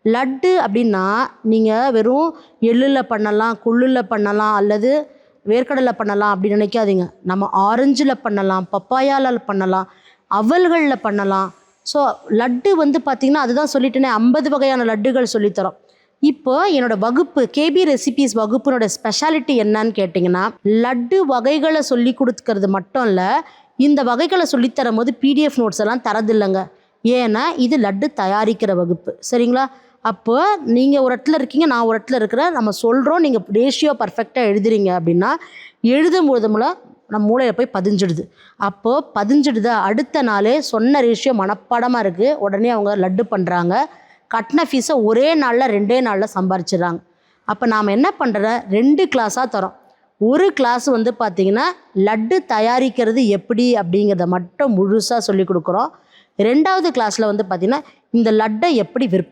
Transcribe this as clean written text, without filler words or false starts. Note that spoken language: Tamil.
லட்டு அப்படின்னா நீங்கள் வெறும் எள்ளில் பண்ணலாம், கொள்ளில் பண்ணலாம், அல்லது வேர்க்கடலை பண்ணலாம் அப்படி நினைக்காதீங்க. நம்ம ஆரஞ்சில் பண்ணலாம், பப்பாயாவில் பண்ணலாம், அவல்களில் பண்ணலாம். ஸோ லட்டு வந்து பார்த்திங்கன்னா அதுதான் சொல்லிட்டேனே, 50 வகையான லட்டுகள் சொல்லித்தரோம். இப்போ என்னோடய வகுப்பு கேபி ரெசிபீஸ் வகுப்பினோட ஸ்பெஷாலிட்டி என்னன்னு கேட்டிங்கன்னா, லட்டு வகைகளை சொல்லி கொடுக்கறது மட்டும் இல்லை, இந்த வகைகளை சொல்லித்தரும் போது பிடிஎஃப் நோட்ஸ் எல்லாம் தரதில்லைங்க. ஏன்னா இது லட்டு தயாரிக்கிற வகுப்பு, சரிங்களா? அப்போ நீங்கள் ஒரு இடத்துல இருக்கீங்க, நான் ஒரு இடத்துல இருக்கிறேன், நம்ம சொல்கிறோம், நீங்கள் ரேஷியோ பர்ஃபெக்டாக எழுதுறீங்க அப்படின்னா எழுதும் போது நம்ம மூளையில் போய் பதிஞ்சிடுது. அப்போது பதிஞ்சிடுதா அடுத்த நாளே சொன்ன ரேஷியோ மனப்பாடமாக இருக்குது, உடனே அவங்க லட்டு பண்ணுறாங்க. கட்டின ஃபீஸை ஒரே நாளில் 2 நாளில் சம்பாரிச்சிடுறாங்க. அப்போ நாம் என்ன பண்ணுற 2 கிளாஸாக தரோம். ஒரு கிளாஸ் வந்து பார்த்திங்கன்னா லட்டு தயாரிக்கிறது எப்படி அப்படிங்கிறத மட்டும் முழுசாக சொல்லி கொடுக்குறோம். 2வது கிளாஸில் வந்து பார்த்திங்கன்னா இந்த லட்டை எப்படி விற்பனை